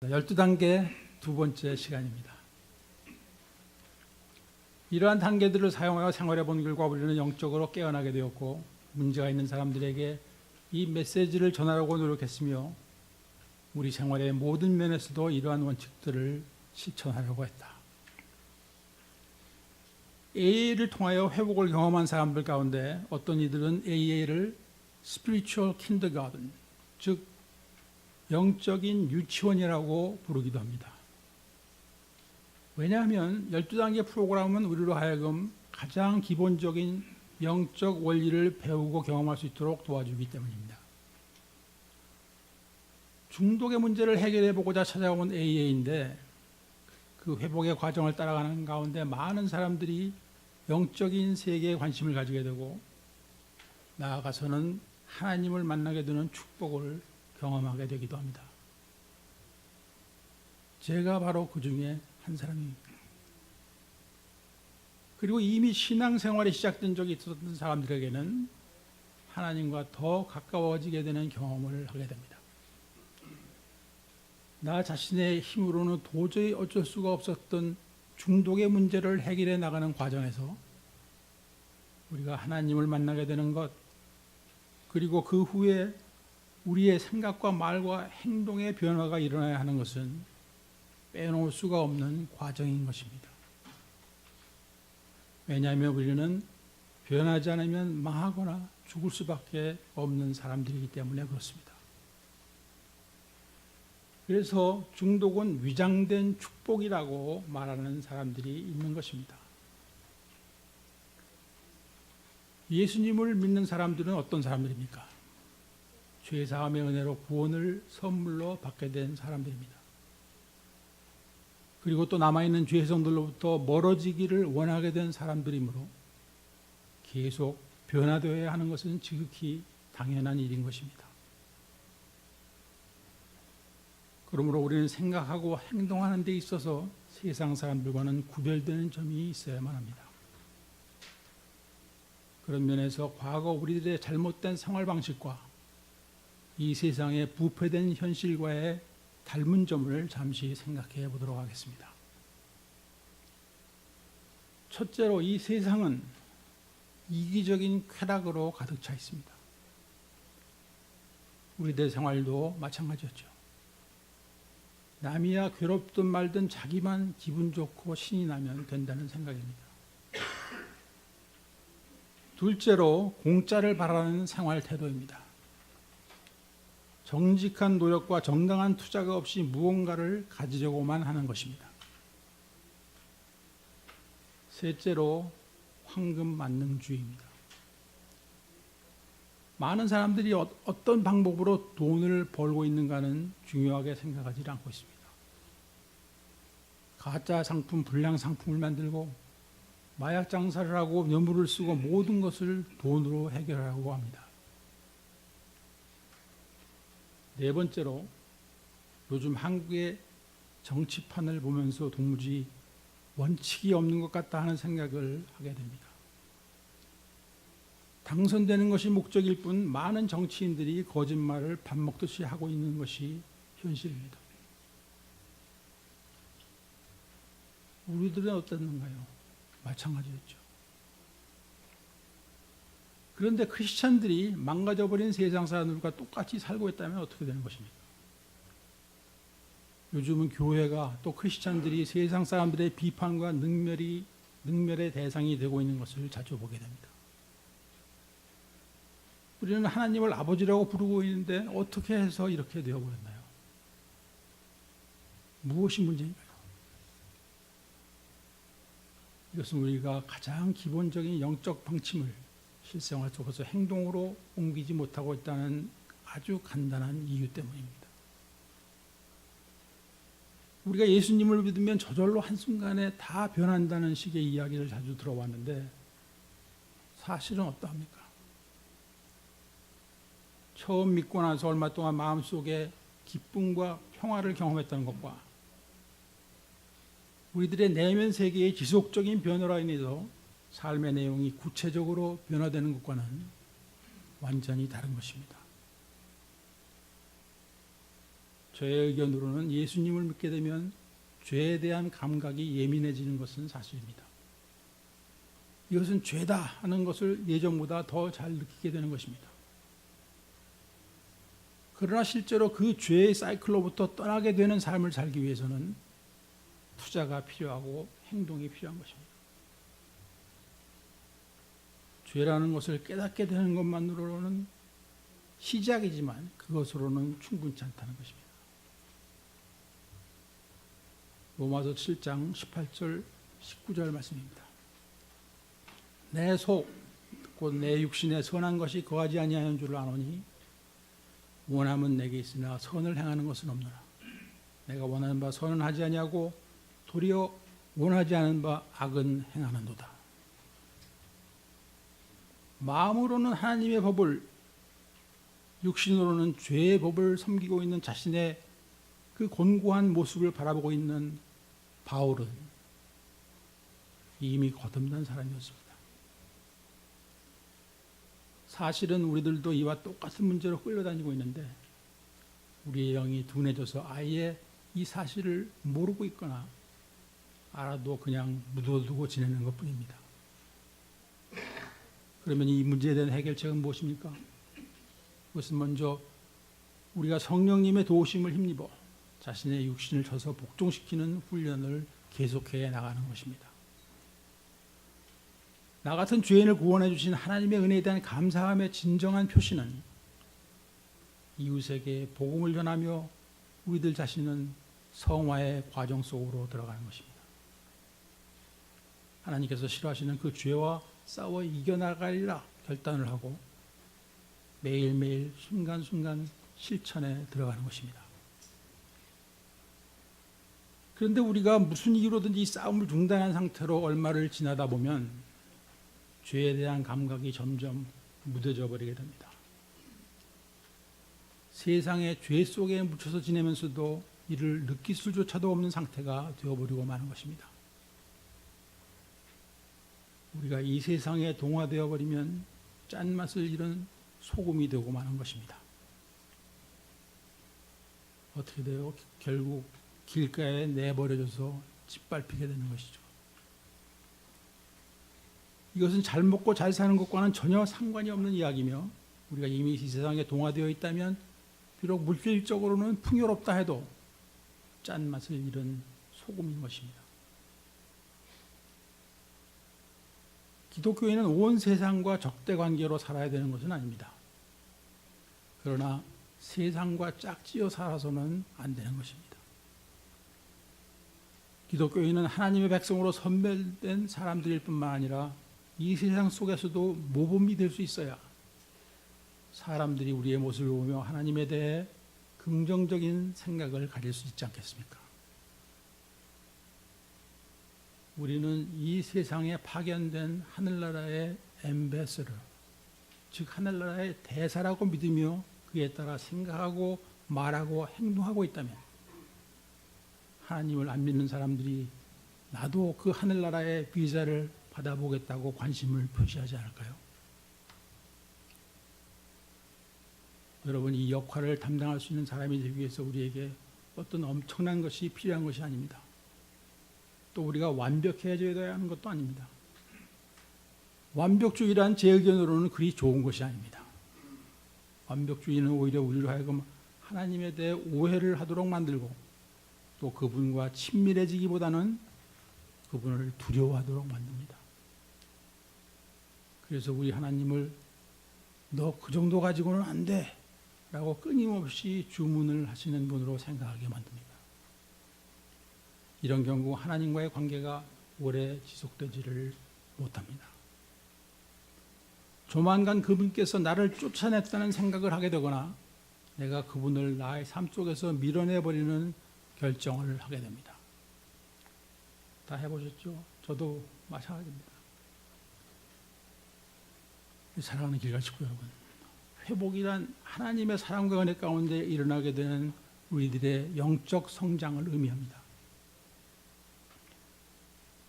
12단계 두 번째 시간입니다. 이러한 단계들을 사용하여 생활해 본 결과 우리는 영적으로 깨어나게 되었고, 문제가 있는 사람들에게 이 메시지를 전하려고 노력했으며, 우리 생활의 모든 면에서도 이러한 원칙들을 실천하려고 했다. AA를 통하여 회복을 경험한 사람들 가운데 어떤 이들은 AA를 Spiritual Kindergarten, 즉 영적인 유치원이라고 부르기도 합니다. 왜냐하면 12단계 프로그램은 우리로 하여금 가장 기본적인 영적 원리를 배우고 경험할 수 있도록 도와주기 때문입니다. 중독의 문제를 해결해 보고자 찾아온 AA인데, 그 회복의 과정을 따라가는 가운데 많은 사람들이 영적인 세계에 관심을 가지게 되고, 나아가서는 하나님을 만나게 되는 축복을 경험하게 되기도 합니다. 제가 바로 그 중에 한 사람입니다. 그리고 이미 신앙생활이 시작된 적이 있었던 사람들에게는 하나님과 더 가까워지게 되는 경험을 하게 됩니다. 나 자신의 힘으로는 도저히 어쩔 수가 없었던 중독의 문제를 해결해 나가는 과정에서 우리가 하나님을 만나게 되는 것, 그리고 그 후에 우리의 생각과 말과 행동의 변화가 일어나야 하는 것은 빼놓을 수가 없는 과정인 것입니다. 왜냐하면 우리는 변하지 않으면 망하거나 죽을 수밖에 없는 사람들이기 때문에 그렇습니다. 그래서 중독은 위장된 축복이라고 말하는 사람들이 있는 것입니다. 예수님을 믿는 사람들은 어떤 사람들입니까? 죄사함의 은혜로 구원을 선물로 받게 된 사람들입니다. 그리고 또 남아있는 죄성들로부터 멀어지기를 원하게 된 사람들이므로 계속 변화되어야 하는 것은 지극히 당연한 일인 것입니다. 그러므로 우리는 생각하고 행동하는 데 있어서 세상 사람들과는 구별되는 점이 있어야만 합니다. 그런 면에서 과거 우리들의 잘못된 생활 방식과 이 세상의 부패된 현실과의 닮은 점을 잠시 생각해 보도록 하겠습니다. 첫째로, 이 세상은 이기적인 쾌락으로 가득 차 있습니다. 우리들 생활도 마찬가지였죠. 남이야 괴롭든 말든 자기만 기분 좋고 신이 나면 된다는 생각입니다. 둘째로, 공짜를 바라는 생활 태도입니다. 정직한 노력과 정당한 투자가 없이 무언가를 가지려고만 하는 것입니다. 셋째로, 황금 만능주의입니다. 많은 사람들이 어떤 방법으로 돈을 벌고 있는가는 중요하게 생각하지 않고 있습니다. 가짜 상품, 불량 상품을 만들고 마약 장사를 하고 뇌물을 쓰고 모든 것을 돈으로 해결하려고 합니다. 네 번째로, 요즘 한국의 정치판을 보면서 도무지 원칙이 없는 것 같다 하는 생각을 하게 됩니다. 당선되는 것이 목적일 뿐 많은 정치인들이 거짓말을 밥 먹듯이 하고 있는 것이 현실입니다. 우리들은 어땠는가요? 마찬가지였죠. 그런데 크리스찬들이 망가져버린 세상 사람들과 똑같이 살고 있다면 어떻게 되는 것입니까? 요즘은 교회가 또 크리스찬들이 세상 사람들의 비판과 능멸의 대상이 되고 있는 것을 자주 보게 됩니다. 우리는 하나님을 아버지라고 부르고 있는데 어떻게 해서 이렇게 되어버렸나요? 무엇이 문제인가요? 이것은 우리가 가장 기본적인 영적 방침을 실생활 속에서 행동으로 옮기지 못하고 있다는 아주 간단한 이유 때문입니다. 우리가 예수님을 믿으면 저절로 한순간에 다 변한다는 식의 이야기를 자주 들어왔는데, 사실은 어떠합니까? 처음 믿고 나서 얼마 동안 마음속에 기쁨과 평화를 경험했다는 것과 우리들의 내면 세계의 지속적인 변화로 인해서 삶의 내용이 구체적으로 변화되는 것과는 완전히 다른 것입니다. 저의 의견으로는 예수님을 믿게 되면 죄에 대한 감각이 예민해지는 것은 사실입니다. 이것은 죄다 하는 것을 예전보다 더 잘 느끼게 되는 것입니다. 그러나 실제로 그 죄의 사이클로부터 떠나게 되는 삶을 살기 위해서는 투자가 필요하고 행동이 필요한 것입니다. 죄라는 것을 깨닫게 되는 것만으로는 시작이지만 그것으로는 충분치 않다는 것입니다. 로마서 7장 18절 19절 말씀입니다. 내 속 곧 내 육신에 선한 것이 거하지 아니하는 줄을 아노니 원함은 내게 있으나 선을 행하는 것은 없노라. 내가 원하는 바 선은 하지 아니하고 도리어 원하지 않은 바 악은 행하는도다. 마음으로는 하나님의 법을, 육신으로는 죄의 법을 섬기고 있는 자신의 그 곤고한 모습을 바라보고 있는 바울은 이미 거듭난 사람이었습니다. 사실은 우리들도 이와 똑같은 문제로 끌려다니고 있는데 우리의 영이 둔해져서 아예 이 사실을 모르고 있거나 알아도 그냥 묻어두고 지내는 것뿐입니다. 그러면 이 문제에 대한 해결책은 무엇입니까? 그것은 먼저 우리가 성령님의 도우심을 힘입어 자신의 육신을 쳐서 복종시키는 훈련을 계속해 나가는 것입니다. 나 같은 죄인을 구원해 주신 하나님의 은혜에 대한 감사함의 진정한 표시는 이웃에게 복음을 전하며 우리들 자신은 성화의 과정 속으로 들어가는 것입니다. 하나님께서 싫어하시는 그 죄와 싸워 이겨나가리라 결단을 하고 매일매일 순간순간 실천에 들어가는 것입니다. 그런데 우리가 무슨 이유로든지 이 싸움을 중단한 상태로 얼마를 지나다 보면 죄에 대한 감각이 점점 무뎌져 버리게 됩니다. 세상의 죄 속에 묻혀서 지내면서도 이를 느낄 수조차도 없는 상태가 되어버리고 마는 것입니다. 우리가 이 세상에 동화되어 버리면 짠맛을 잃은 소금이 되고 마는 것입니다. 어떻게 돼요? 결국 길가에 내버려져서 짓밟히게 되는 것이죠. 이것은 잘 먹고 잘 사는 것과는 전혀 상관이 없는 이야기며 우리가 이미 이 세상에 동화되어 있다면 비록 물질적으로는 풍요롭다 해도 짠맛을 잃은 소금인 것입니다. 기독교인은 온 세상과 적대관계로 살아야 되는 것은 아닙니다. 그러나 세상과 짝지어 살아서는 안 되는 것입니다. 기독교인은 하나님의 백성으로 선별된 사람들일 뿐만 아니라 이 세상 속에서도 모범이 될 수 있어야 사람들이 우리의 모습을 보며 하나님에 대해 긍정적인 생각을 가질 수 있지 않겠습니까? 우리는 이 세상에 파견된 하늘나라의 엠베서더, 즉 하늘나라의 대사라고 믿으며 그에 따라 생각하고 말하고 행동하고 있다면 하나님을 안 믿는 사람들이 나도 그 하늘나라의 비자를 받아보겠다고 관심을 표시하지 않을까요? 여러분, 이 역할을 담당할 수 있는 사람이 되기 위해서 우리에게 어떤 엄청난 것이 필요한 것이 아닙니다. 또 우리가 완벽해져야 하는 것도 아닙니다. 완벽주의란 제 의견으로는 그리 좋은 것이 아닙니다. 완벽주의는 오히려 우리로 하여금 하나님에 대해 오해를 하도록 만들고 또 그분과 친밀해지기보다는 그분을 두려워하도록 만듭니다. 그래서 우리 하나님을 너 그 정도 가지고는 안 돼 라고 끊임없이 주문을 하시는 분으로 생각하게 만듭니다. 이런 경우 하나님과의 관계가 오래 지속되지를 못합니다. 조만간 그분께서 나를 쫓아냈다는 생각을 하게 되거나 내가 그분을 나의 삶 속에서 밀어내버리는 결정을 하게 됩니다. 다 해보셨죠? 저도 마찬가지입니다. 사랑하는 길갈 식구 여러분, 회복이란 하나님의 사랑과 은혜 가운데 일어나게 되는 우리들의 영적 성장을 의미합니다.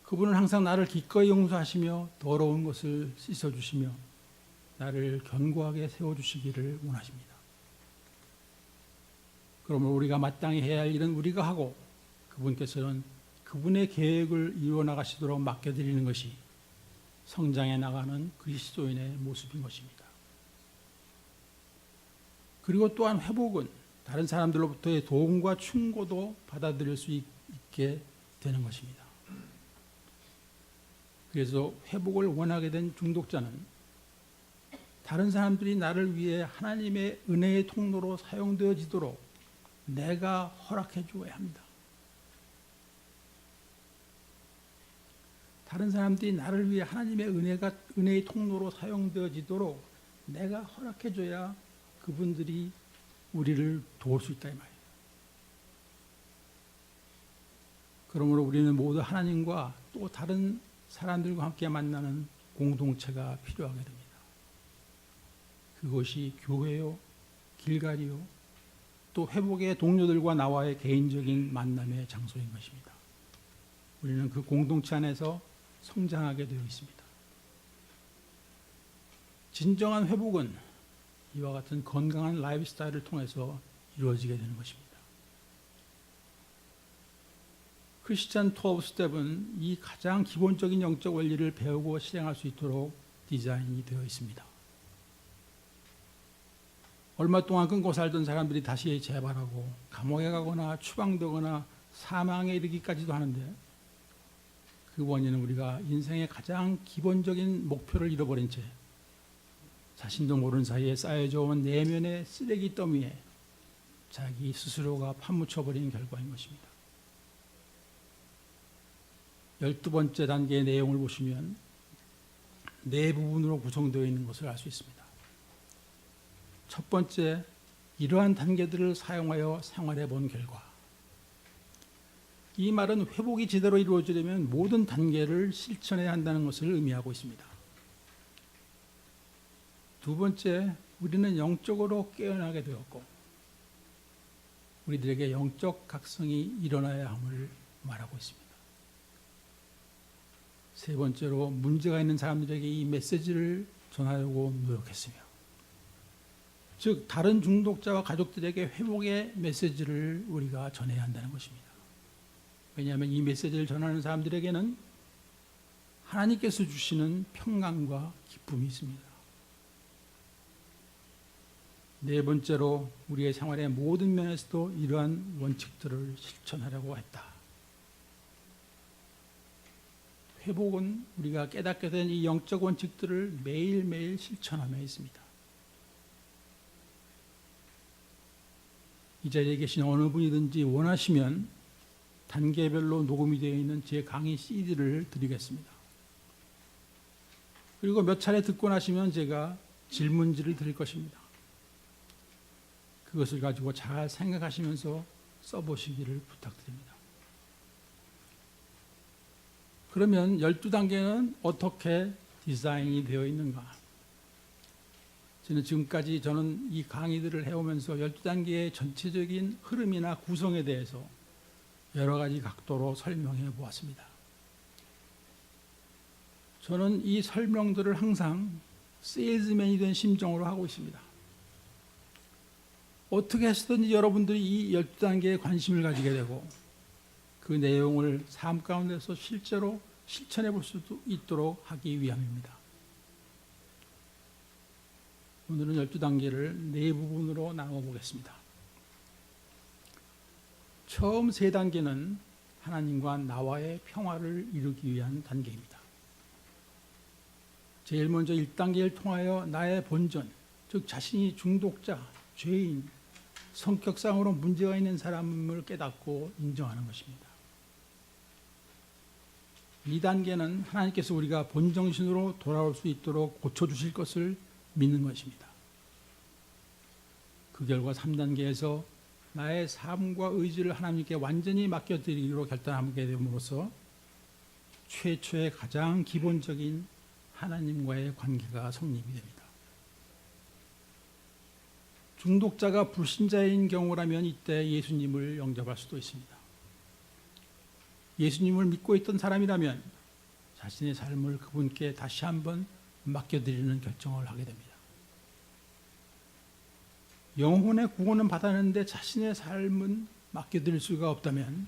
그분은 항상 나를 기꺼이 용서하시며 더러운 것을 씻어주시며 나를 견고하게 세워주시기를 원하십니다. 그러면 우리가 마땅히 해야 할 일은 우리가 하고 그분께서는 그분의 계획을 이루어 나가시도록 맡겨드리는 것이 성장해 나가는 그리스도인의 모습인 것입니다. 그리고 또한 회복은 다른 사람들로부터의 도움과 충고도 받아들일 수 있게 되는 것입니다. 그래서 회복을 원하게 된 중독자는 다른 사람들이 나를 위해 하나님의 은혜의 통로로 사용되어지도록 내가 허락해 주어야 합니다. 다른 사람들이 나를 위해 하나님의 은혜의 통로로 사용되어지도록 내가 허락해 줘야 그분들이 우리를 도울 수 있다 이 말이에요. 그러므로 우리는 모두 하나님과 또 다른 사람들과 함께 만나는 공동체가 필요하게 됩니다. 그것이 교회요, 길갈이요, 또 회복의 동료들과 나와의 개인적인 만남의 장소인 것입니다. 우리는 그 공동체 안에서 성장하게 되어 있습니다. 진정한 회복은 이와 같은 건강한 라이프 스타일을 통해서 이루어지게 되는 것입니다. 크리스찬 12스텝은 이 가장 기본적인 영적 원리를 배우고 실행할 수 있도록 디자인이 되어 있습니다. 얼마 동안 끊고 살던 사람들이 다시 재발하고 감옥에 가거나 추방되거나 사망에 이르기까지도 하는데 그 원인은 우리가 인생의 가장 기본적인 목표를 잃어버린 채 자신도 모르는 사이에 쌓여져 온 내면의 쓰레기 더미에 자기 스스로가 파묻혀버린 결과인 것입니다. 12번째 단계의 내용을 보시면 네 부분으로 구성되어 있는 것을 알 수 있습니다. 첫 번째, 이러한 단계들을 사용하여 생활해 본 결과. 이 말은 회복이 제대로 이루어지려면 모든 단계를 실천해야 한다는 것을 의미하고 있습니다. 두 번째, 우리는 영적으로 깨어나게 되었고 우리들에게 영적 각성이 일어나야 함을 말하고 있습니다. 세 번째로, 문제가 있는 사람들에게 이 메시지를 전하려고 노력했으며, 즉 다른 중독자와 가족들에게 회복의 메시지를 우리가 전해야 한다는 것입니다. 왜냐하면 이 메시지를 전하는 사람들에게는 하나님께서 주시는 평강과 기쁨이 있습니다. 네 번째로, 우리의 생활의 모든 면에서도 이러한 원칙들을 실천하려고 했다. 회복은 우리가 깨닫게 된 이 영적 원칙들을 매일매일 실천하며 있습니다. 이 자리에 계신 어느 분이든지 원하시면 단계별로 녹음이 되어 있는 제 강의 CD를 드리겠습니다. 그리고 몇 차례 듣고 나시면 제가 질문지를 드릴 것입니다. 그것을 가지고 잘 생각하시면서 써보시기를 부탁드립니다. 그러면 12단계는 어떻게 디자인이 되어 있는가? 지금까지 저는 이 강의들을 해오면서 12단계의 전체적인 흐름이나 구성에 대해서 여러 가지 각도로 설명해 보았습니다. 저는 이 설명들을 항상 세일즈맨이 된 심정으로 하고 있습니다. 어떻게 해서든지 여러분들이 이 12단계에 관심을 가지게 되고 그 내용을 삶 가운데서 실제로 실천해 볼 수도 있도록 하기 위함입니다. 오늘은 12단계를 네 부분으로 나눠 보겠습니다. 처음 세 단계는 하나님과 나와의 평화를 이루기 위한 단계입니다. 제일 먼저 1단계를 통하여 나의 본전, 즉 자신이 중독자, 죄인, 성격상으로 문제가 있는 사람을 깨닫고 인정하는 것입니다. 2단계는 하나님께서 우리가 본정신으로 돌아올 수 있도록 고쳐주실 것을 믿는 것입니다. 그 결과 3단계에서 나의 삶과 의지를 하나님께 완전히 맡겨드리기로 결단하게 됨으로써 최초의 가장 기본적인 하나님과의 관계가 성립이 됩니다. 중독자가 불신자인 경우라면 이때 예수님을 영접할 수도 있습니다. 예수님을 믿고 있던 사람이라면 자신의 삶을 그분께 다시 한번 맡겨드리는 결정을 하게 됩니다. 영혼의 구원은 받았는데 자신의 삶은 맡겨드릴 수가 없다면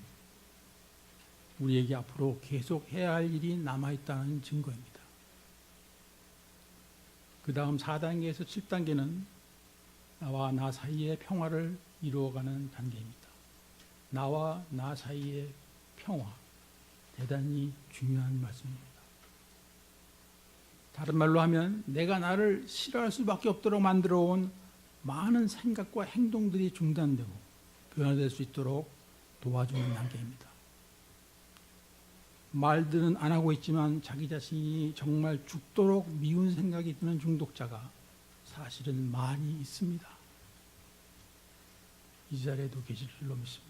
우리에게 앞으로 계속 해야 할 일이 남아있다는 증거입니다. 그 다음 4단계에서 7단계는 나와 나 사이의 평화를 이루어가는 단계입니다. 나와 나 사이의 평화, 대단히 중요한 말씀입니다. 다른 말로 하면 내가 나를 싫어할 수밖에 없도록 만들어 온 많은 생각과 행동들이 중단되고 변화될 수 있도록 도와주는 단계입니다. 말들은 안 하고 있지만 자기 자신이 정말 죽도록 미운 생각이 드는 중독자가 사실은 많이 있습니다. 이 자리에도 계실 줄로 믿습니다.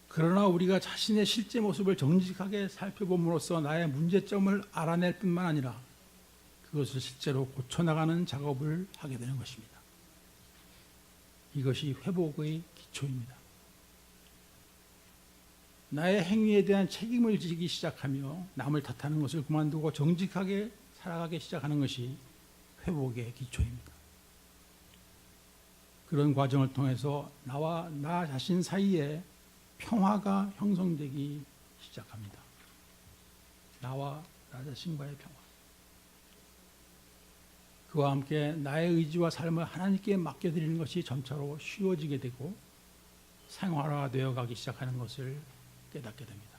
그러나 우리가 자신의 실제 모습을 정직하게 살펴봄으로써 나의 문제점을 알아낼 뿐만 아니라 그것을 실제로 고쳐나가는 작업을 하게 되는 것입니다. 이것이 회복의 기초입니다. 나의 행위에 대한 책임을 지기 시작하며 남을 탓하는 것을 그만두고 정직하게 살아가기 시작하는 것이 회복의 기초입니다. 그런 과정을 통해서 나와 나 자신 사이에 평화가 형성되기 시작합니다. 나와 나 자신과의 평화. 그와 함께 나의 의지와 삶을 하나님께 맡겨드리는 것이 점차로 쉬워지게 되고 생활화되어 가기 시작하는 것을 깨닫게 됩니다.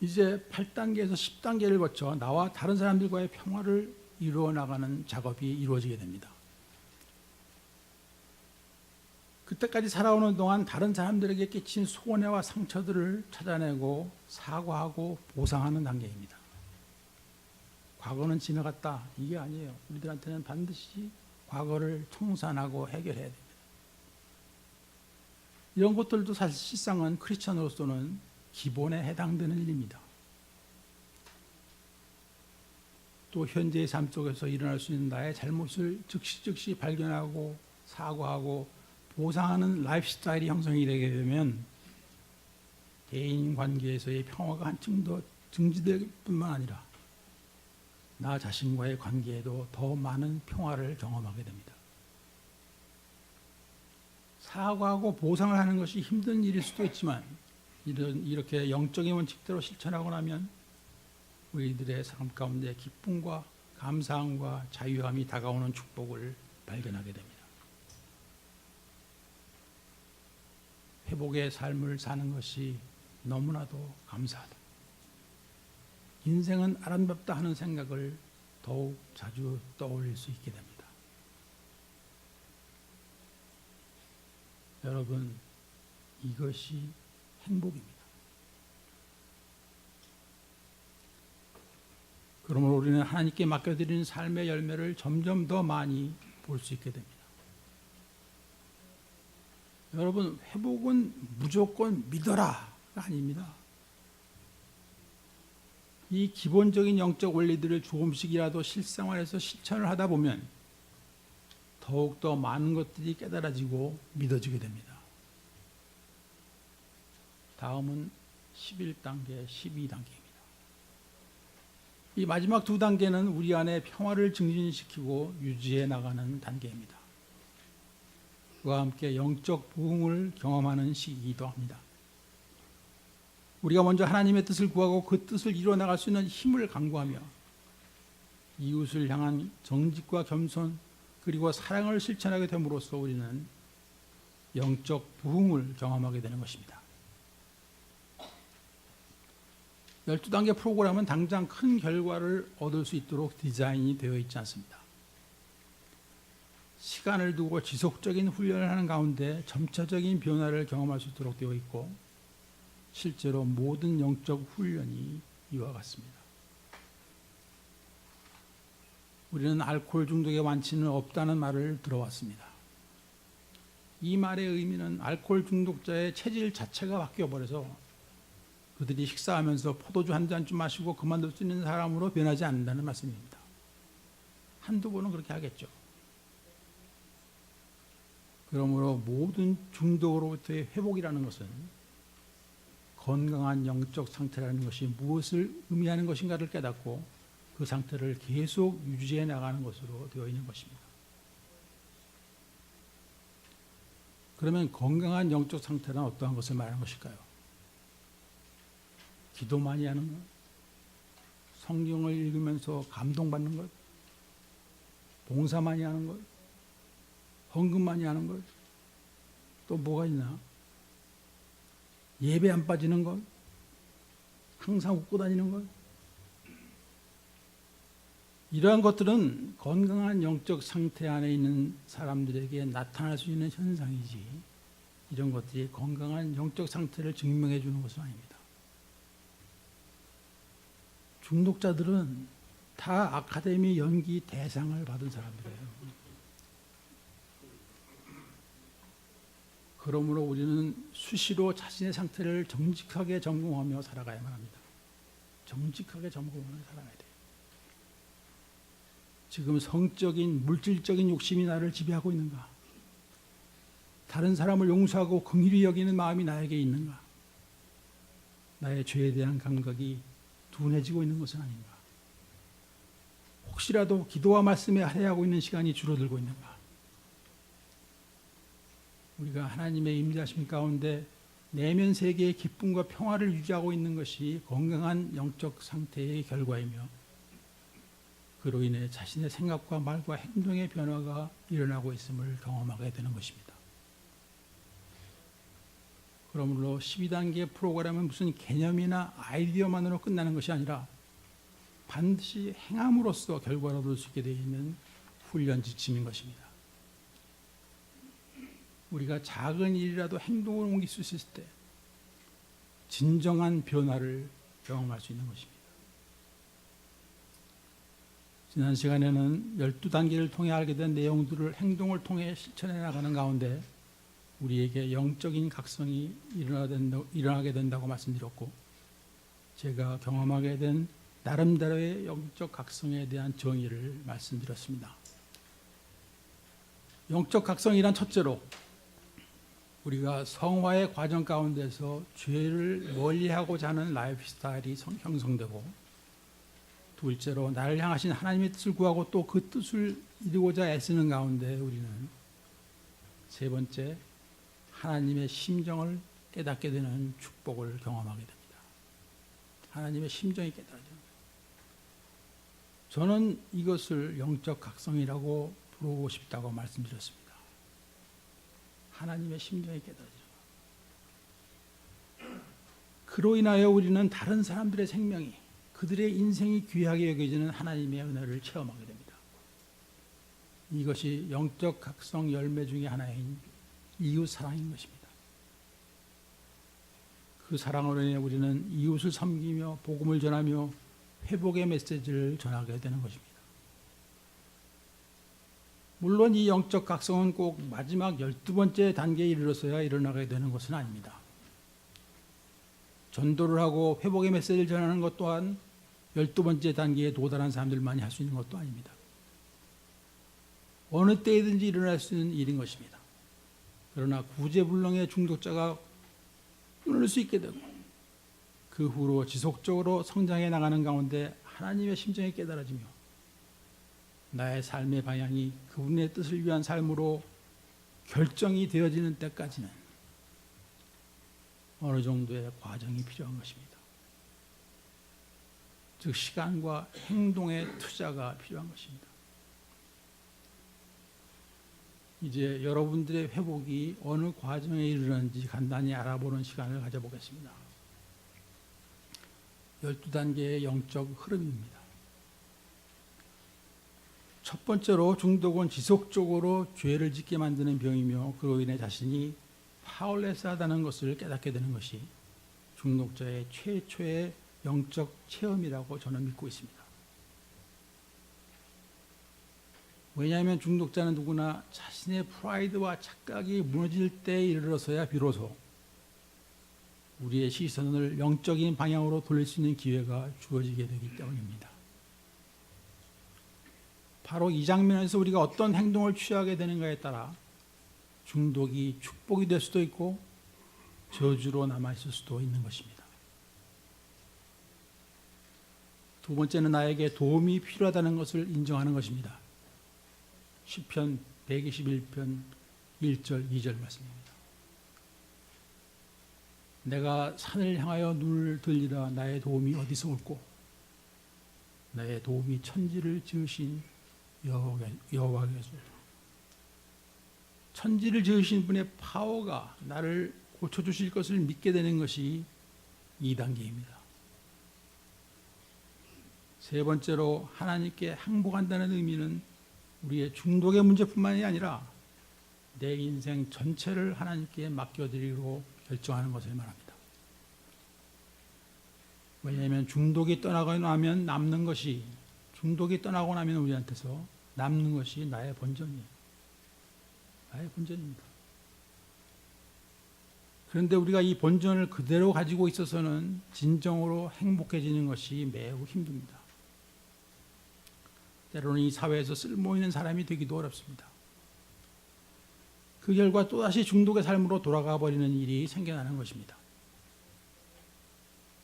이제 8단계에서 10단계를 거쳐 나와 다른 사람들과의 평화를 이루어 나가는 작업이 이루어지게 됩니다. 그때까지 살아오는 동안 다른 사람들에게 끼친 손해와 상처들을 찾아내고 사과하고 보상하는 단계입니다. 과거는 지나갔다. 이게 아니에요. 우리들한테는 반드시 과거를 청산하고 해결해야 됩니다. 이런 것들도 사실상은 크리스천으로서는 기본에 해당되는 일입니다. 또 현재의 삶 속에서 일어날 수 있는 나의 잘못을 즉시 발견하고 사과하고 보상하는 라이프 스타일이 형성이 되게 되면 대인 관계에서의 평화가 한층 더 증진될 뿐만 아니라 나 자신과의 관계에도 더 많은 평화를 경험하게 됩니다. 사과하고 보상을 하는 것이 힘든 일일 수도 있지만 이렇게 영적인 원칙대로 실천하고 나면 우리들의 삶 가운데 기쁨과 감사함과 자유함이 다가오는 축복을 발견하게 됩니다. 회복의 삶을 사는 것이 너무나도 감사하다. 인생은 아름답다 하는 생각을 더욱 자주 떠올릴 수 있게 됩니다. 여러분, 이것이 행복입니다. 그러므로 우리는 하나님께 맡겨드리는 삶의 열매를 점점 더 많이 볼 수 있게 됩니다. 여러분, 회복은 무조건 믿어라가 아닙니다. 이 기본적인 영적 원리들을 조금씩이라도 실생활에서 실천을 하다 보면 더욱더 많은 것들이 깨달아지고 믿어지게 됩니다. 다음은 11단계, 12단계입니다. 이 마지막 두 단계는 우리 안에 평화를 증진시키고 유지해 나가는 단계입니다. 그와 함께 영적 부흥을 경험하는 시기이기도 합니다. 우리가 먼저 하나님의 뜻을 구하고 그 뜻을 이루어 나갈 수 있는 힘을 강구하며 이웃을 향한 정직과 겸손 그리고 사랑을 실천하게 됨으로써 우리는 영적 부흥을 경험하게 되는 것입니다. 12단계 프로그램은 당장 큰 결과를 얻을 수 있도록 디자인이 되어 있지 않습니다. 시간을 두고 지속적인 훈련을 하는 가운데 점차적인 변화를 경험할 수 있도록 되어 있고 실제로 모든 영적 훈련이 이와 같습니다. 우리는 알코올 중독의 완치는 없다는 말을 들어왔습니다. 이 말의 의미는 알코올 중독자의 체질 자체가 바뀌어버려서 그들이 식사하면서 포도주 한 잔쯤 마시고 그만둘 수 있는 사람으로 변하지 않는다는 말씀입니다. 한두 번은 그렇게 하겠죠. 그러므로 모든 중독으로부터의 회복이라는 것은 건강한 영적 상태라는 것이 무엇을 의미하는 것인가를 깨닫고 그 상태를 계속 유지해 나가는 것으로 되어 있는 것입니다. 그러면 건강한 영적 상태는 어떠한 것을 말하는 것일까요? 기도 많이 하는 것, 성경을 읽으면서 감동받는 것, 봉사 많이 하는 것, 헌금 많이 하는 것, 또 뭐가 있나? 예배 안 빠지는 것, 항상 웃고 다니는 것. 이러한 것들은 건강한 영적 상태 안에 있는 사람들에게 나타날 수 있는 현상이지, 이런 것들이 건강한 영적 상태를 증명해 주는 것은 아닙니다. 중독자들은 다 아카데미 연기 대상을 받은 사람들이에요. 그러므로 우리는 수시로 자신의 상태를 정직하게 점검하며 살아가야만 합니다. 정직하게 점검하며 살아가야 돼요. 지금 성적인, 물질적인 욕심이 나를 지배하고 있는가? 다른 사람을 용서하고 긍휼히 여기는 마음이 나에게 있는가? 나의 죄에 대한 감각이 둔해지고 있는 것은 아닌가? 혹시라도 기도와 말씀에 할애하고 있는 시간이 줄어들고 있는가? 우리가 하나님의 임재하심 가운데 내면 세계의 기쁨과 평화를 유지하고 있는 것이 건강한 영적 상태의 결과이며, 그로 인해 자신의 생각과 말과 행동의 변화가 일어나고 있음을 경험하게 되는 것입니다. 그러므로 12단계 프로그램은 무슨 개념이나 아이디어만으로 끝나는 것이 아니라 반드시 행함으로써 결과를 얻을 수 있게 되어 있는 훈련 지침인 것입니다. 우리가 작은 일이라도 행동으로 옮길 수 있을 때 진정한 변화를 경험할 수 있는 것입니다. 지난 시간에는 12단계를 통해 알게 된 내용들을 행동을 통해 실천해 나가는 가운데 우리에게 영적인 각성이 일어나게 된다고 말씀드렸고, 제가 경험하게 된 나름대로의 영적 각성에 대한 정의를 말씀드렸습니다. 영적 각성이란 첫째로 우리가 성화의 과정 가운데서 죄를 멀리하고자 하는 라이프 스타일이 형성되고, 둘째로 나를 향하신 하나님의 뜻을 구하고 또 그 뜻을 이루고자 애쓰는 가운데 우리는 세 번째, 하나님의 심정을 깨닫게 되는 축복을 경험하게 됩니다. 하나님의 심정이 깨달아져요. 저는 이것을 영적 각성이라고 부르고 싶다고 말씀드렸습니다. 하나님의 심정이 깨달아져요. 그로 인하여 우리는 다른 사람들의 생명이, 그들의 인생이 귀하게 여겨지는 하나님의 은혜를 체험하게 됩니다. 이것이 영적 각성 열매 중에 하나인 이웃 사랑인 것입니다. 그 사랑으로 인해 우리는 이웃을 섬기며 복음을 전하며 회복의 메시지를 전하게 되는 것입니다. 물론 이 영적 각성은 꼭 마지막 12번째 단계에 이르러서야 일어나게 되는 것은 아닙니다. 전도를 하고 회복의 메시지를 전하는 것 또한 12번째 단계에 도달한 사람들만이 할 수 있는 것도 아닙니다. 어느 때이든지 일어날 수 있는 일인 것입니다. 그러나 구제불능의 중독자가 끊을 수 있게 되고 그 후로 지속적으로 성장해 나가는 가운데 하나님의 심정이 깨달아지며 나의 삶의 방향이 그분의 뜻을 위한 삶으로 결정이 되어지는 때까지는 어느 정도의 과정이 필요한 것입니다. 즉 시간과 행동의 투자가 필요한 것입니다. 이제 여러분들의 회복이 어느 과정에 이르는지 간단히 알아보는 시간을 가져보겠습니다. 12단계의 영적 흐름입니다. 첫 번째로 중독은 지속적으로 죄를 짓게 만드는 병이며 그로 인해 자신이 파울레스하다는 것을 깨닫게 되는 것이 중독자의 최초의 영적 체험이라고 저는 믿고 있습니다. 왜냐하면 중독자는 누구나 자신의 프라이드와 착각이 무너질 때에 이르러서야 비로소 우리의 시선을 영적인 방향으로 돌릴 수 있는 기회가 주어지게 되기 때문입니다. 바로 이 장면에서 우리가 어떤 행동을 취하게 되는가에 따라 중독이 축복이 될 수도 있고 저주로 남아있을 수도 있는 것입니다. 두 번째는 나에게 도움이 필요하다는 것을 인정하는 것입니다. 시편 121편 1절 2절 말씀입니다. 내가 산을 향하여 눈을 들리라. 나의 도움이 어디서 올꼬? 나의 도움이 천지를 지으신 여호와께서. 천지를 지으신 분의 파워가 나를 고쳐주실 것을 믿게 되는 것이 2단계입니다. 세 번째로 하나님께 항복한다는 의미는 우리의 중독의 문제뿐만이 아니라 내 인생 전체를 하나님께 맡겨드리기로 결정하는 것을 말합니다. 왜냐하면 중독이 떠나고 나면 남는 것이, 중독이 떠나고 나면 우리한테서 남는 것이 나의 본전이에요. 나의 본전입니다. 그런데 우리가 이 본전을 그대로 가지고 있어서는 진정으로 행복해지는 것이 매우 힘듭니다. 때로는 이 사회에서 쓸모있는 사람이 되기도 어렵습니다. 그 결과 또다시 중독의 삶으로 돌아가 버리는 일이 생겨나는 것입니다.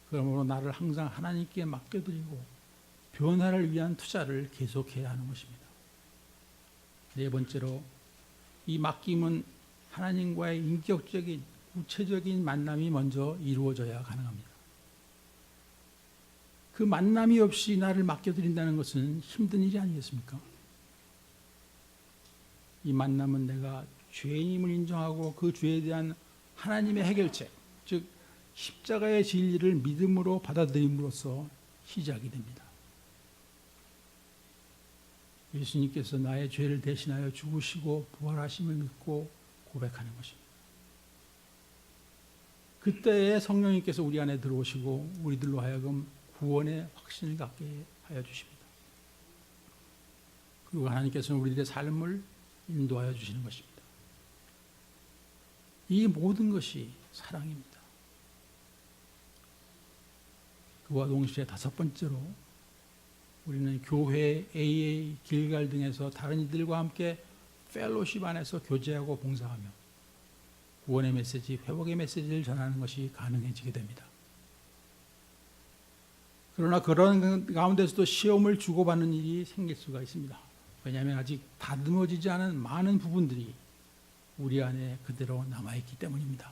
그러므로 나를 항상 하나님께 맡겨드리고 변화를 위한 투자를 계속해야 하는 것입니다. 네 번째로, 이 맡김은 하나님과의 인격적인 구체적인 만남이 먼저 이루어져야 가능합니다. 그 만남이 없이 나를 맡겨드린다는 것은 힘든 일이 아니겠습니까? 이 만남은 내가 죄인임을 인정하고 그 죄에 대한 하나님의 해결책, 즉 십자가의 진리를 믿음으로 받아들임으로써 시작이 됩니다. 예수님께서 나의 죄를 대신하여 죽으시고 부활하심을 믿고 고백하는 것입니다. 그때에 성령님께서 우리 안에 들어오시고 우리들로 하여금 구원의 확신을 갖게 하여 주십니다. 그리고 하나님께서는 우리들의 삶을 인도하여 주시는 것입니다. 이 모든 것이 사랑입니다. 그와 동시에 다섯 번째로, 우리는 교회, AA, 길갈 등에서 다른 이들과 함께 펠로십 안에서 교제하고 봉사하며 구원의 메시지, 회복의 메시지를 전하는 것이 가능해지게 됩니다. 그러나 그런 가운데서도 시험을 주고받는 일이 생길 수가 있습니다. 왜냐하면 아직 다듬어지지 않은 많은 부분들이 우리 안에 그대로 남아있기 때문입니다.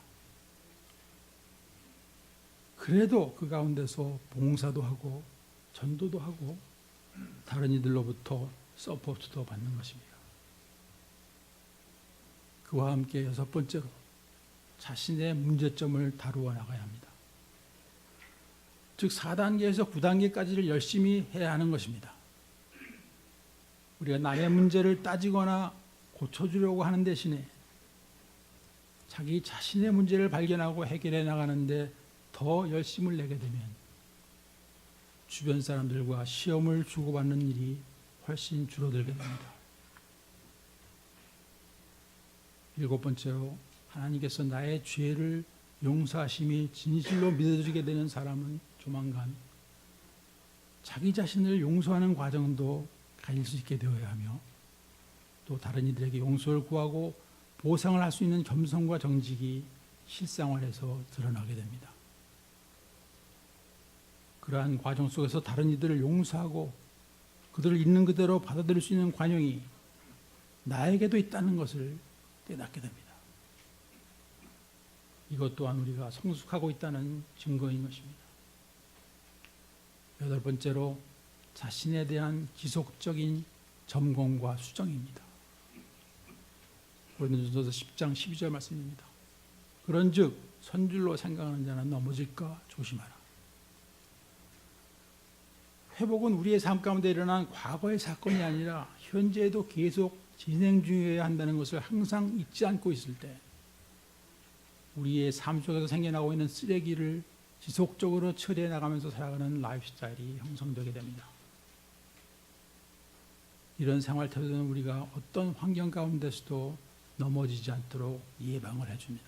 그래도 그 가운데서 봉사도 하고 전도도 하고 다른 이들로부터 서포트도 받는 것입니다. 그와 함께 여섯 번째로, 자신의 문제점을 다루어 나가야 합니다. 즉 4단계에서 9단계까지를 열심히 해야 하는 것입니다. 우리가 남의 문제를 따지거나 고쳐주려고 하는 대신에 자기 자신의 문제를 발견하고 해결해 나가는데 더 열심을 내게 되면 주변 사람들과 시험을 주고받는 일이 훨씬 줄어들게 됩니다. 일곱 번째로, 하나님께서 나의 죄를 용서하심이 진실로 믿어지게 되는 사람은 조만간 자기 자신을 용서하는 과정도 가질 수 있게 되어야 하며, 또 다른 이들에게 용서를 구하고 보상을 할 수 있는 겸손과 정직이 실생활에서 드러나게 됩니다. 그러한 과정 속에서 다른 이들을 용서하고 그들을 있는 그대로 받아들일 수 있는 관용이 나에게도 있다는 것을 깨닫게 됩니다. 이것 또한 우리가 성숙하고 있다는 증거인 것입니다. 여덟 번째로, 자신에 대한 지속적인 점검과 수정입니다. 고린도전서 10장 12절 말씀입니다. 그런즉 선줄로 생각하는 자는 넘어질까 조심하라. 회복은 우리의 삶 가운데 일어난 과거의 사건이 아니라 현재에도 계속 진행 중이어야 한다는 것을 항상 잊지 않고 있을 때 우리의 삶 속에서 생겨나고 있는 쓰레기를 지속적으로 처리해 나가면서 살아가는 라이프 스타일이 형성되게 됩니다. 이런 생활 태도는 우리가 어떤 환경 가운데서도 넘어지지 않도록 예방을 해줍니다.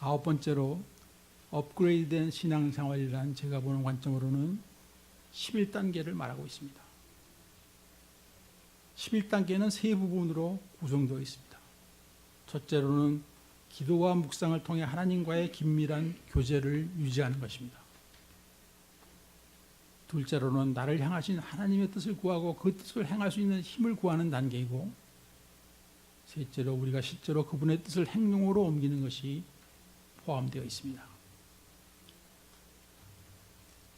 아홉 번째로, 업그레이드된 신앙생활이란 제가 보는 관점으로는 11단계를 말하고 있습니다. 11단계는 세 부분으로 구성되어 있습니다. 첫째로는 기도와 묵상을 통해 하나님과의 긴밀한 교제를 유지하는 것입니다. 둘째로는 나를 향하신 하나님의 뜻을 구하고 그 뜻을 행할 수 있는 힘을 구하는 단계이고, 셋째로 우리가 실제로 그분의 뜻을 행동으로 옮기는 것이 포함되어 있습니다.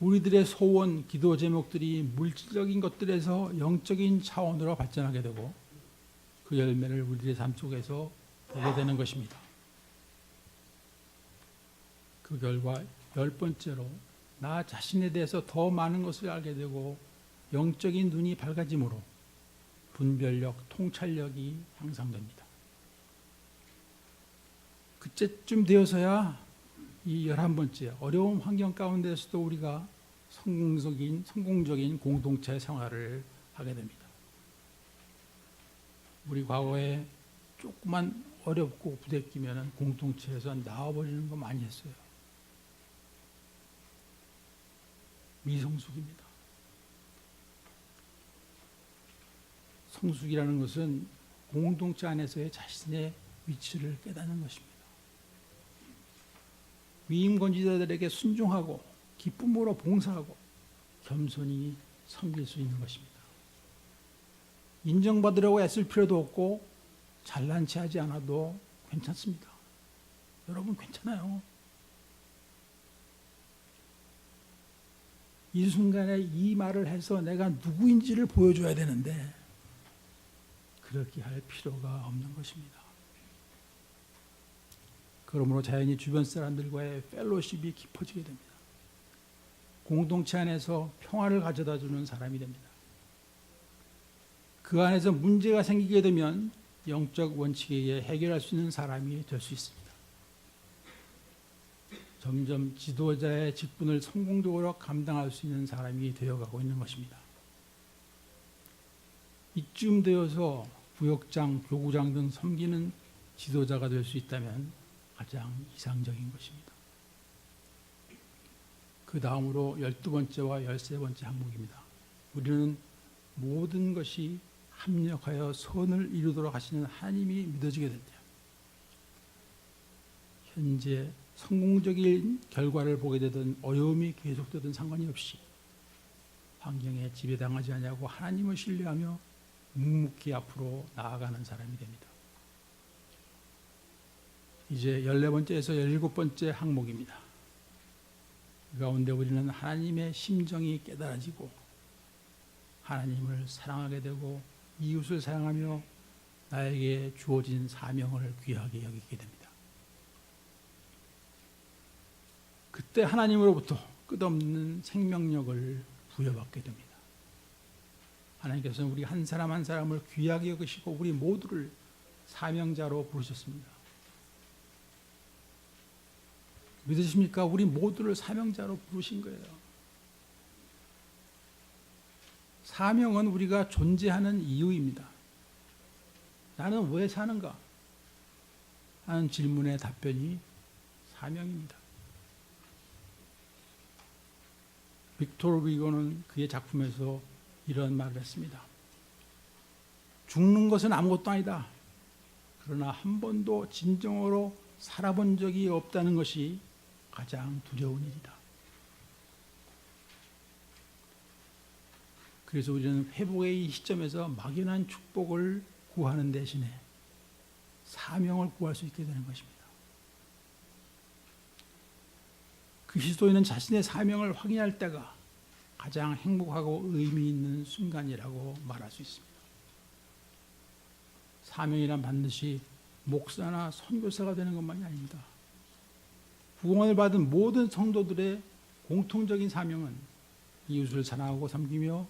우리들의 소원, 기도 제목들이 물질적인 것들에서 영적인 차원으로 발전하게 되고 그 열매를 우리들의 삶 속에서 보게 되는 것입니다. 그 결과 10번째로 나 자신에 대해서 더 많은 것을 알게 되고 영적인 눈이 밝아짐으로 분별력, 통찰력이 향상됩니다. 그때쯤 되어서야 이 11번째 어려운 환경 가운데서도 우리가 성공적인 공동체 생활을 하게 됩니다. 우리 과거에 조금만 어렵고 부대끼면 공동체에서 나와버리는 거 많이 했어요. 미성숙입니다. 성숙이라는 것은 공동체 안에서의 자신의 위치를 깨닫는 것입니다. 위임권자들에게 순종하고 기쁨으로 봉사하고 겸손히 섬길 수 있는 것입니다. 인정받으려고 애쓸 필요도 없고 잘난 체 하지 않아도 괜찮습니다. 여러분 괜찮아요. 이 순간에 이 말을 해서 내가 누구인지를 보여줘야 되는데 그렇게 할 필요가 없는 것입니다. 그러므로 자연히 주변 사람들과의 펠로십이 깊어지게 됩니다. 공동체 안에서 평화를 가져다주는 사람이 됩니다. 그 안에서 문제가 생기게 되면 영적 원칙에 의해 해결할 수 있는 사람이 될 수 있습니다. 점점 지도자의 직분을 성공적으로 감당할 수 있는 사람이 되어가고 있는 것입니다. 이쯤 되어서 부역장, 교구장 등 섬기는 지도자가 될 수 있다면 가장 이상적인 것입니다. 그 다음으로 12번째와 13번째 항목입니다. 우리는 모든 것이 합력하여 선을 이루도록 하시는 하나님이 믿어지게 된다. 현재 성공적인 결과를 보게 되든 어려움이 계속되든 상관이 없이 환경에 지배당하지 않냐고 하나님을 신뢰하며 묵묵히 앞으로 나아가는 사람이 됩니다. 이제 14번째에서 17번째 항목입니다. 그 가운데 우리는 하나님의 심정이 깨달아지고 하나님을 사랑하게 되고 이웃을 사랑하며 나에게 주어진 사명을 귀하게 여기게 됩니다. 그때 하나님으로부터 끝없는 생명력을 부여받게 됩니다. 하나님께서는 우리 한 사람 한 사람을 귀하게 여기시고 우리 모두를 사명자로 부르셨습니다. 믿으십니까? 우리 모두를 사명자로 부르신 거예요. 사명은 우리가 존재하는 이유입니다. 나는 왜 사는가? 하는 질문의 답변이 사명입니다. 빅토르 위고는 그의 작품에서 이런 말을 했습니다. 죽는 것은 아무것도 아니다. 그러나 한 번도 진정으로 살아본 적이 없다는 것이 가장 두려운 일이다. 그래서 우리는 회복의 이 시점에서 막연한 축복을 구하는 대신에 사명을 구할 수 있게 되는 것입니다. 그리스도인은 자신의 사명을 확인할 때가 가장 행복하고 의미 있는 순간이라고 말할 수 있습니다. 사명이란 반드시 목사나 선교사가 되는 것만이 아닙니다. 구원을 받은 모든 성도들의 공통적인 사명은 이웃을 사랑하고 섬기며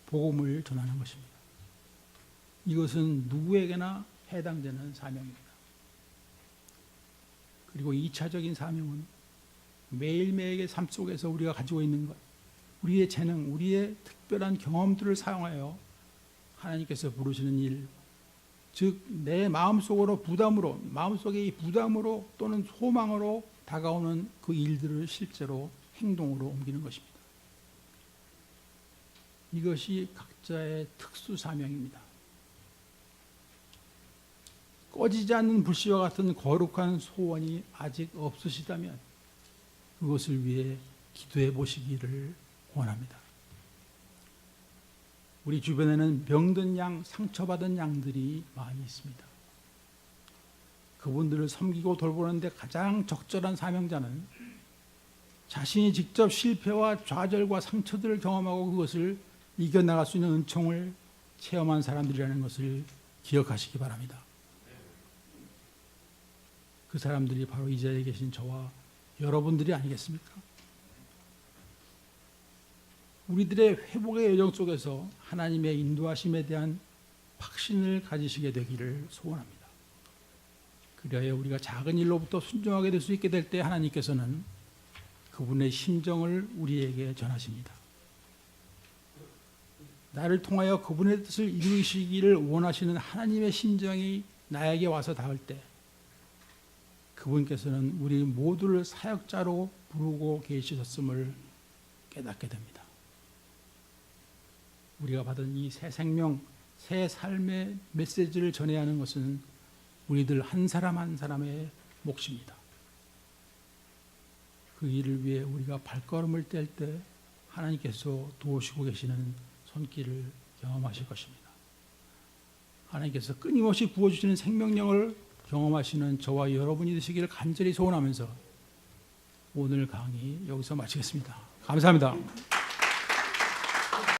복음을 전하는 것입니다. 이것은 누구에게나 해당되는 사명입니다. 그리고 2차적인 사명은 매일매일의 삶 속에서 우리가 가지고 있는 것, 우리의 재능, 우리의 특별한 경험들을 사용하여 하나님께서 부르시는 일, 즉 내 마음속으로 부담으로, 마음속의 이 부담으로 또는 소망으로 다가오는 그 일들을 실제로 행동으로 옮기는 것입니다. 이것이 각자의 특수 사명입니다. 꺼지지 않는 불씨와 같은 거룩한 소원이 아직 없으시다면 그것을 위해 기도해 보시기를 원합니다. 우리 주변에는 병든 양, 상처받은 양들이 많이 있습니다. 그분들을 섬기고 돌보는데 가장 적절한 사명자는 자신이 직접 실패와 좌절과 상처들을 경험하고 그것을 이겨나갈 수 있는 은총을 체험한 사람들이라는 것을 기억하시기 바랍니다. 그 사람들이 바로 이 자리에 계신 저와 여러분들이 아니겠습니까? 우리들의 회복의 여정 속에서 하나님의 인도하심에 대한 확신을 가지시게 되기를 소원합니다. 그래야 우리가 작은 일로부터 순종하게 될 수 있게 될 때 하나님께서는 그분의 심정을 우리에게 전하십니다. 나를 통하여 그분의 뜻을 이루시기를 원하시는 하나님의 심정이 나에게 와서 닿을 때 그분께서는 우리 모두를 사역자로 부르고 계시셨음을 깨닫게 됩니다. 우리가 받은 이 새 생명, 새 삶의 메시지를 전해야 하는 것은 우리들 한 사람 한 사람의 몫입니다. 그 일을 위해 우리가 발걸음을 뗄 때 하나님께서 도우시고 계시는 손길을 경험하실 것입니다. 하나님께서 끊임없이 부어주시는 생명력을 경험하시는 저와 여러분이 되시기를 간절히 소원하면서 오늘 강의 여기서 마치겠습니다. 감사합니다.